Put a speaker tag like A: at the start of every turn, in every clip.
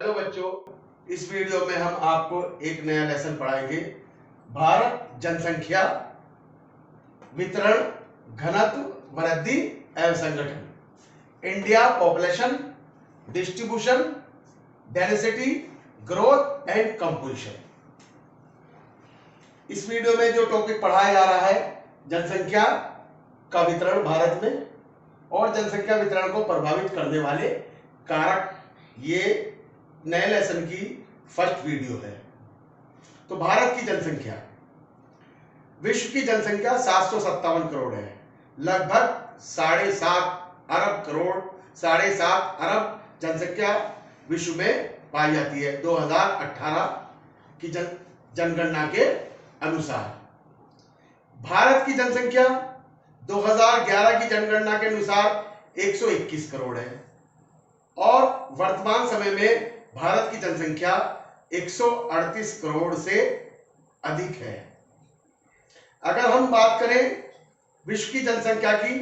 A: Hello बच्चों, इस video में हम आपको एक नया लेसन पढ़ाएंगे। भारत जनसंख्या वितरण घनत्व वृद्धि एवं संगठन। India population distribution density growth and composition. इस वीडियो में जो टॉपिक पढ़ाया जा रहा है जनसंख्या का वितरण भारत में और जनसंख्या वितरण को प्रभावित करने वाले कारक, ये नए लेसन की फर्स्ट वीडियो है। तो भारत की जनसंख्या, विश्व की जनसंख्या 757 करोड़ है। लगभग 7.5 अरब जनसंख्या विश्व में पाई जाती है 2018 की जनगणना के अनुसार। भारत की जनसंख्या 2011 की जनगणना के अनुसार 121 करोड़ है और वर्तमान समय में भारत की जनसंख्या 138 करोड़ से अधिक है। अगर हम बात करें विश्व की जनसंख्या की,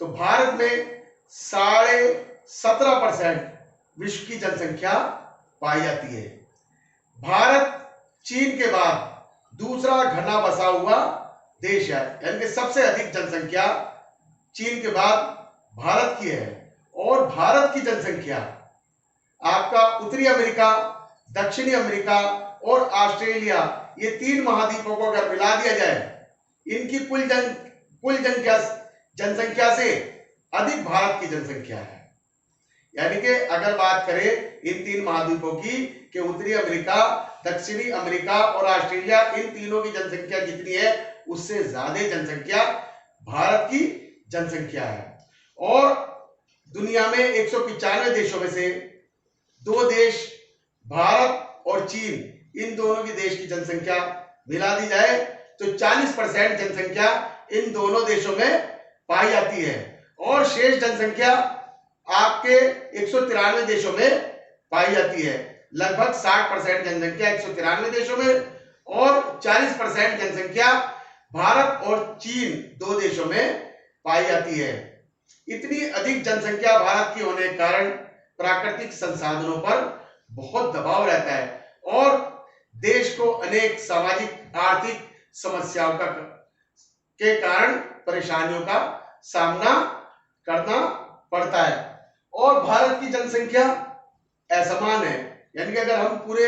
A: तो भारत में 17.5% विश्व की जनसंख्या पाई जाती है। भारत चीन के बाद दूसरा घना बसा हुआ देश है, यानी कि सबसे अधिक जनसंख्या चीन के बाद भारत की है। और भारत की जनसंख्या आपका उत्तरी अमेरिका, दक्षिणी अमेरिका और ऑस्ट्रेलिया, ये 3 महाद्वीपों को अगर मिला दिया जाए, इनकी कुल जनसंख्या से अधिक भारत की जनसंख्या है। यानी कि अगर बात करें इन 3 महाद्वीपों की, कि उत्तरी अमेरिका, दक्षिणी अमेरिका और ऑस्ट्रेलिया, इन तीनों की जनसंख्या जितनी है उससे ज्यादा जनसंख्या भारत की जनसंख्या है। और दुनिया में 195 देशों में से 2 देश भारत और चीन, इन दोनों की देश की जनसंख्या मिला दी जाए तो 40% जनसंख्या इन दोनों देशों में पाई जाती है। और शेष जनसंख्या आपके 193 देशों में पाई जाती है। लगभग 60% जनसंख्या 193 देशों में और 40% जनसंख्या भारत और चीन 2 देशों में पाई जाती है। इतनी अधिक जनसंख्या भारत की होने के कारण प्राकृतिक संसाधनों पर बहुत दबाव रहता है और देश को अनेक सामाजिक आर्थिक समस्याओं के कारण परेशानियों का सामना करना पड़ता है। और भारत की जनसंख्या असमान है, यानी कि अगर हम पूरे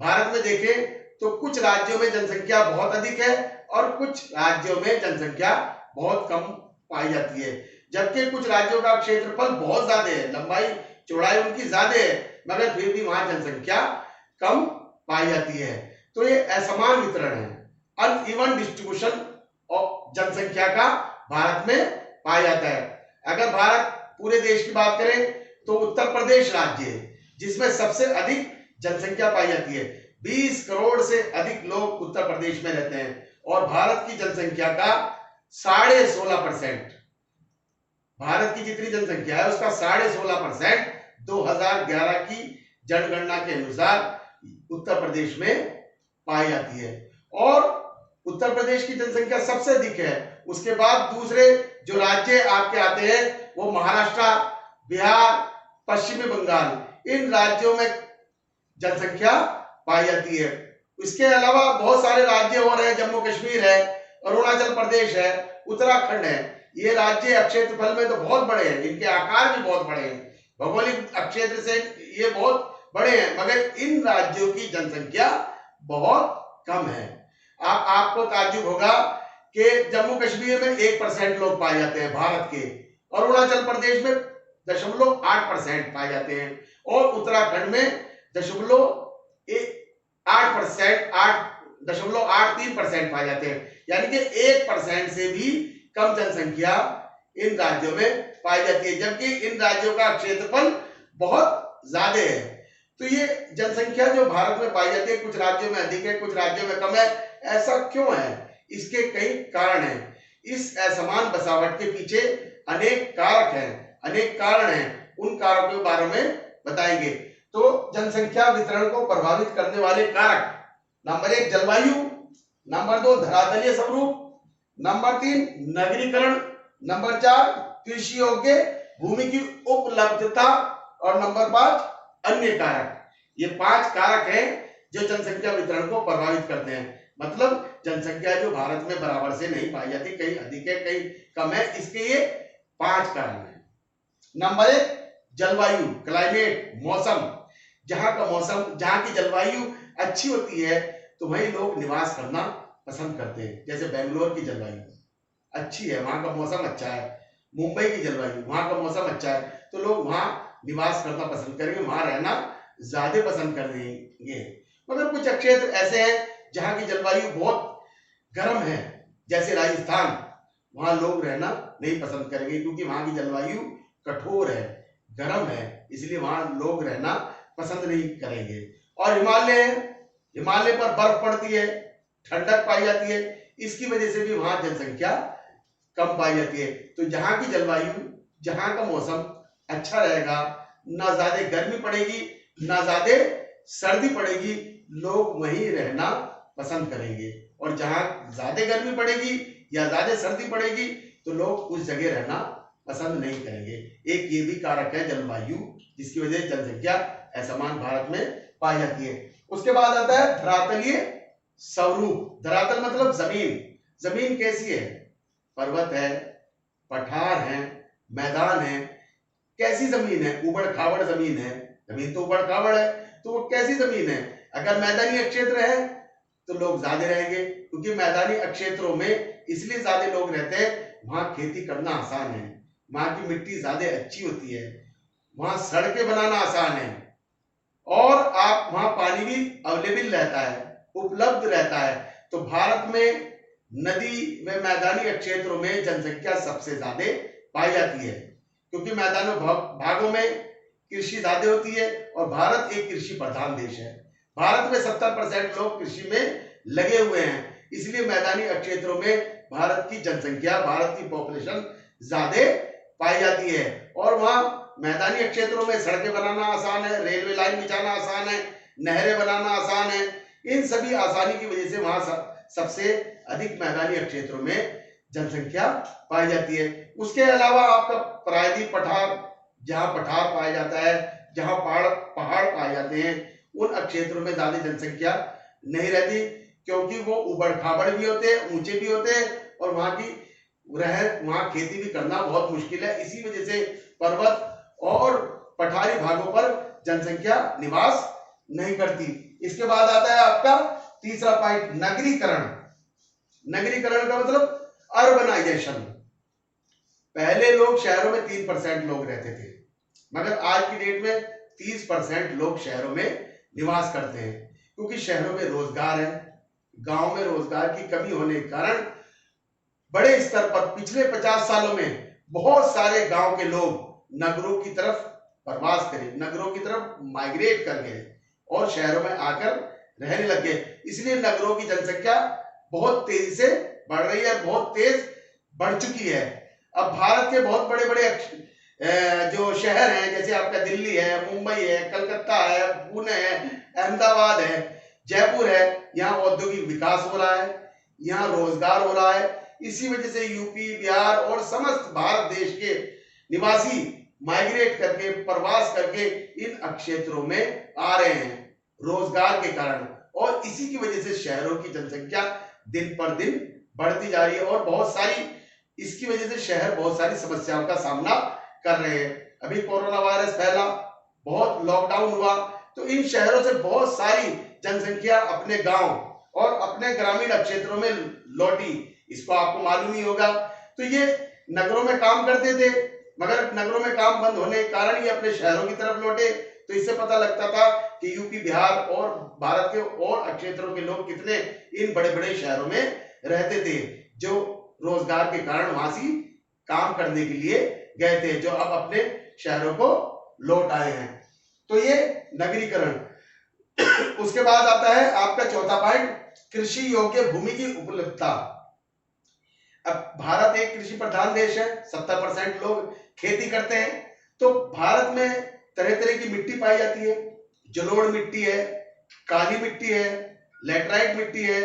A: भारत में देखें तो कुछ राज्यों में जनसंख्या बहुत अधिक है और कुछ राज्यों में जनसंख्या बहुत कम पाई जाती है। जबकि कुछ राज्यों का क्षेत्रफल बहुत ज्यादा है, लंबाई चौड़ाई उनकी ज्यादा है, मगर फिर भी वहां जनसंख्या कम पाई जाती है। तो ये असमान वितरण है, अनइवन डिस्ट्रीब्यूशन ऑफ जनसंख्या का भारत में पाया जाता है। अगर भारत पूरे देश की बात करें तो उत्तर प्रदेश राज्य है जिसमें सबसे अधिक जनसंख्या पाई जाती है। 20 करोड़ से अधिक लोग उत्तर प्रदेश में रहते हैं और भारत की जनसंख्या का 16.5%, भारत की जितनी जनसंख्या है उसका 16.5% 2011 की जनगणना के अनुसार उत्तर प्रदेश में पाई जाती है। और उत्तर प्रदेश की जनसंख्या सबसे अधिक है। उसके बाद दूसरे जो राज्य आपके आते हैं वो महाराष्ट्र, बिहार, पश्चिमी बंगाल, इन राज्यों में जनसंख्या पाई जाती है। इसके अलावा बहुत सारे राज्य और हैं, जम्मू कश्मीर है, अरुणाचल प्रदेश है, उत्तराखंड है। ये राज्य क्षेत्रफल में तो बहुत बड़े हैं, इनके आकार भी बहुत बड़े हैं, भौगोलिक क्षेत्र से ये बहुत बड़े हैं, मगर इन राज्यों की जनसंख्या बहुत कम है। आपको ताज्जुब होगा कि जम्मू कश्मीर में 1% लोग पाए जाते हैं भारत के, अरुणाचल प्रदेश में 0.8% पाए जाते हैं और उत्तराखंड में 8.83% पाए जाते हैं। यानी कि 1% से भी कम जनसंख्या इन राज्यों में पाई जाती है, जबकि इन राज्यों का क्षेत्रफल बहुत ज्यादा है। तो ये जनसंख्या जो भारत में पाई जाती है, कुछ राज्यों में अधिक है, कुछ राज्यों में कम है। ऐसा क्यों है? इसके कई कारण हैं। इस असमान बसावट के पीछे अनेक कारक हैं, अनेक कारण हैं। उन कारकों के बारे में बताएंगे। तो जनसंख्या वितरण को प्रभावित करने वाले कारक, नंबर 1 जलवायु, नंबर 2 धरातलीय स्वरूप, नंबर 3 नगरीकरण, नंबर 4 कृषि योग्य भूमि की उपलब्धता और नंबर 5 अन्य कारक। ये 5 कारक हैं जो जनसंख्या वितरण को प्रभावित करते हैं। मतलब जनसंख्या जो भारत में बराबर से नहीं पाई जाती, कहीं अधिक है कहीं कम है, इसके ये 5 कारण हैं। नंबर 1, जलवायु, क्लाइमेट, मौसम। जहां का मौसम, जहां की जलवायु अच्छी होती है तो वहीं लोग निवास करना पसंद करते हैं। जैसे बेंगलोर की जलवायु अच्छी है, वहां का मौसम अच्छा है। मुंबई की जलवायु, वहां का मौसम अच्छा है, तो लोग वहां निवास करना पसंद करेंगे, वहां रहना ज्यादा पसंद करेंगे। मगर कुछ क्षेत्र ऐसे हैं जहां की जलवायु बहुत गर्म है, जैसे राजस्थान, वहां लोग रहना नहीं पसंद करेंगे क्योंकि वहां की जलवायु कठोर है, गर्म है, इसलिए वहां लोग रहना पसंद नहीं करेंगे। और हिमालय, हिमालय पर बर्फ पड़ती है, ठंडक पाई जाती है, इसकी वजह से भी वहां जनसंख्या कम पाई जाती है। तो जहां की जलवायु, जहां का मौसम अच्छा रहेगा, ना ज्यादा गर्मी पड़ेगी ना ज्यादा सर्दी पड़ेगी, लोग वहीं रहना पसंद करेंगे। और जहां ज्यादा गर्मी पड़ेगी या ज्यादा सर्दी पड़ेगी तो लोग उस जगह रहना पसंद नहीं करेंगे। एक ये भी कारक है जलवायु, जिसकी वजह से जनसंख्या असमान भारत में पाई जाती है। उसके बाद आता है धरातलीय स्वरूप। धरातल मतलब जमीन। जमीन कैसी है? पर्वत है, पठार है, मैदान है। कैसी जमीन है? उबड़ खाबड़ जमीन है। जमीन तो उबड़ खाबड़ है, तो वो कैसी जमीन है? अगर मैदानी क्षेत्र है तो लोग ज्यादा रहेंगे, क्योंकि मैदानी क्षेत्रों में इसलिए ज्यादा लोग रहते हैं, वहां खेती करना आसान है, वहां की मिट्टी ज्यादा अच्छी होती है, वहां सड़कें बनाना आसान है, और आप वहां पानी भी अवेलेबल रहता है, उपलब्ध रहता है। तो भारत में नदी व मैदानी क्षेत्रों में जनसंख्या सबसे ज्यादा पाई जाती है, क्योंकि मैदानी भागों में कृषि ज्यादा होती है और भारत एक कृषि प्रधान देश है। भारत में 70% लोग कृषि में लगे हुए हैं, इसलिए मैदानी क्षेत्रों में भारत की जनसंख्या, भारत की पॉपुलेशन ज्यादा पाई जाती है। और वहां मैदानी क्षेत्रों में सड़कें बनाना आसान है, रेलवे लाइन बिछाना आसान है, नहरें बनाना आसान है। इन सभी आसानी की वजह से वहां सबसे अधिक मैदानी क्षेत्रों में जनसंख्या पाई जाती है। उसके अलावा आपका प्रायद्वीप पठार, जहां पठार पाया जाता है, जहां पहाड़ पाए जाते हैं, उन क्षेत्रों में ज्यादा जनसंख्या नहीं रहती, क्योंकि वो उबड़ खाबड़ भी होते हैं, ऊंचे भी होते हैं, और वहां खेती भी करना बहुत मुश्किल है। इसी वजह से पर्वत और पठारी भागों पर जनसंख्या निवास नहीं करती। इसके बाद आता है आपका तीसरा पॉइंट, नगरीकरण। नगरीकरण का मतलब अर्बनाइजेशन। पहले लोग शहरों में 3% लोग रहते थे, मगर आज की डेट में 30% लोग शहरों में निवास करते हैं, क्योंकि शहरों में रोजगार है, गांव में रोजगार की कमी होने के कारण बड़े स्तर पर पिछले 50 सालों में बहुत सारे गांव के लोग नगरों की तरफ प्रवास करे, नगरों की तरफ माइग्रेट कर गए और शहरों में आकर रहने लग गए। इसलिए नगरों की जनसंख्या बहुत तेजी से बढ़ रही है, बहुत तेज बढ़ चुकी है। अब भारत के बहुत बड़े बड़े जो शहर हैं, जैसे आपका दिल्ली है, मुंबई है, कलकत्ता है, पुणे है, अहमदाबाद है, जयपुर है, यहाँ औद्योगिक विकास हो रहा है, यहाँ रोजगार हो रहा है। इसी वजह से यूपी, बिहार और समस्त भारत देश के निवासी माइग्रेट करके, प्रवास करके इन क्षेत्रों में आ रहे हैं रोजगार के कारण, और इसी की वजह से शहरों की जनसंख्या दिन पर दिन बढ़ती जा रही है। और बहुत सारी इसकी वजह से शहर बहुत सारी समस्याओं का सामना कर रहे हैं। अभी कोरोना वायरस फैला, बहुत लॉकडाउन हुआ, तो इन शहरों से बहुत सारी जनसंख्या अपने गांव और अपने ग्रामीण क्षेत्रों में लौटी। इसको आपको मालूम ही होगा। तो ये नगरों में काम करते थे, मगर नगरों में काम बंद होने के कारण ये अपने शहरों की तरफ लौटे। तो इससे पता लगता था कि यूपी, बिहार और भारत के और क्षेत्रों के लोग कितने इन बड़े बड़े शहरों में रहते थे, जो रोजगार के कारण वहां से काम करने के लिए गए थे, जो अब अपने शहरों को लौट आए हैं। तो ये नगरीकरण। उसके बाद आता है आपका चौथा पॉइंट, कृषि योग्य भूमि की उपलब्धता। अब भारत एक कृषि प्रधान देश है, 70% लोग खेती करते हैं। तो भारत में तरह तरह की मिट्टी पाई जाती है। जलोढ़ मिट्टी है, काली मिट्टी है, लैटराइट मिट्टी है,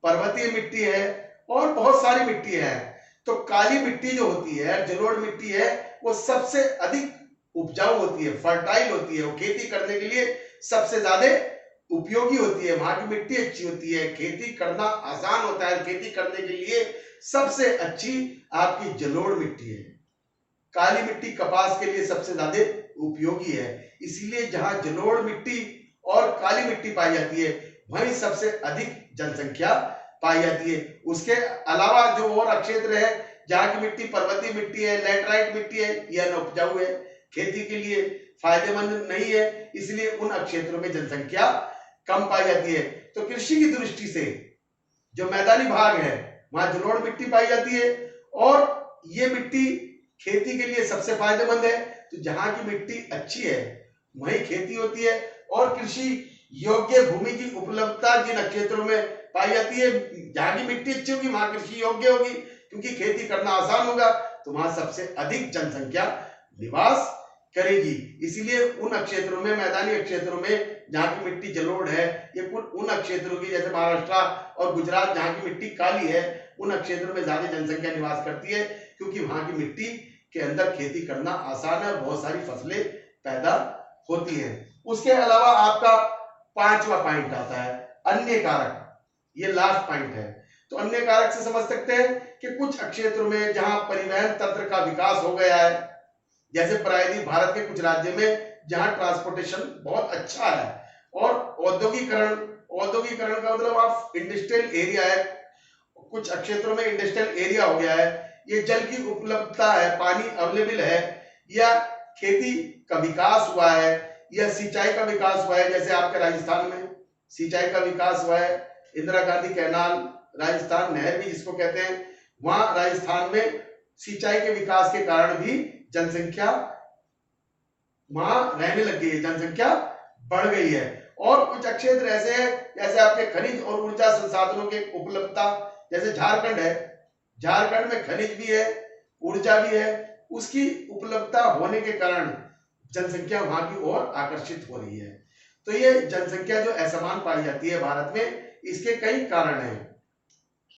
A: पर्वतीय मिट्टी है, और बहुत सारी मिट्टी है। तो काली मिट्टी जो होती है, जलोढ़ मिट्टी है, वो सबसे अधिक उपजाऊ होती है, फर्टाइल होती है, वो खेती करने के लिए सबसे ज्यादा उपयोगी होती है, वहां की मिट्टी अच्छी होती है, खेती करना आसान होता है। खेती करने के लिए सबसे अच्छी आपकी जलोढ़ मिट्टी है। काली मिट्टी कपास के लिए सबसे ज्यादा उपयोगी है। इसलिए जहां जलोढ़ मिट्टी और काली मिट्टी पाई जाती है वहीं सबसे अधिक जनसंख्या पाई जाती है। उसके अलावा जो और क्षेत्र है जहाँ की मिट्टी पर्वतीय मिट्टी है, लैटराइट मिट्टी है, यह उपजाऊ है, खेती के लिए फायदेमंद नहीं है, इसलिए उन क्षेत्रों में जनसंख्या कम पाई जाती है। तो कृषि की दृष्टि से जो मैदानी भाग है वहां जलोढ़ मिट्टी पाई जाती है और ये मिट्टी खेती के लिए सबसे फायदेमंद है। तो जहां की मिट्टी अच्छी है वहीं खेती होती है और कृषि योग्य भूमि की उपलब्धता जिन क्षेत्रों में पाई जाती है, जहां की मिट्टी अच्छी होगी वहां कृषि योग्य होगी, क्योंकि खेती करना आसान होगा, तो वहां सबसे अधिक जनसंख्या निवास करेगी। इसीलिए उन क्षेत्रों में, मैदानी क्षेत्रों में जहां की मिट्टी जलोढ़ है, ये उन क्षेत्रों की, जैसे महाराष्ट्र और गुजरात जहां की मिट्टी काली है, उन क्षेत्रों में ज्यादा जनसंख्या निवास करती है, क्योंकि वहां की मिट्टी के अंदर खेती करना आसान है, बहुत सारी फसलें पैदा होती हैं। उसके अलावा आपका 5वां पॉइंट आता है अन्य कारक। ये लास्ट पॉइंट है। तो अन्य कारक से समझ सकते हैं कि कुछ क्षेत्रों में जहां परिवहन तंत्र का विकास हो गया है, जैसे प्रायद्वीप भारत के कुछ राज्य में जहां ट्रांसपोर्टेशन बहुत अच्छा है और औद्योगिकरण का मतलब आप इंडस्ट्रियल एरिया है, कुछ क्षेत्रों में इंडस्ट्रियल एरिया हो गया है, ये जल की उपलब्धता है, पानी अवेलेबल है, या खेती का विकास हुआ है, या सिंचाई का विकास हुआ है, जैसे आपके राजस्थान में सिंचाई का विकास हुआ है, इंदिरा गांधी कैनाल, राजस्थान नहर भी जिसको कहते हैं, वहां राजस्थान में सिंचाई के विकास के कारण भी जनसंख्या वहां रहने लग गई है, जनसंख्या बढ़ गई है। और कुछ क्षेत्र ऐसे हैं जैसे आपके खनिज और ऊर्जा संसाधनों की उपलब्धता, जैसे झारखंड है, झारखंड में खनिज भी है, ऊर्जा भी है, उसकी उपलब्धता होने के कारण जनसंख्या वहां की ओर आकर्षित हो रही है। तो ये जनसंख्या जो असमान पाई जाती है भारत में, इसके कई कारण हैं।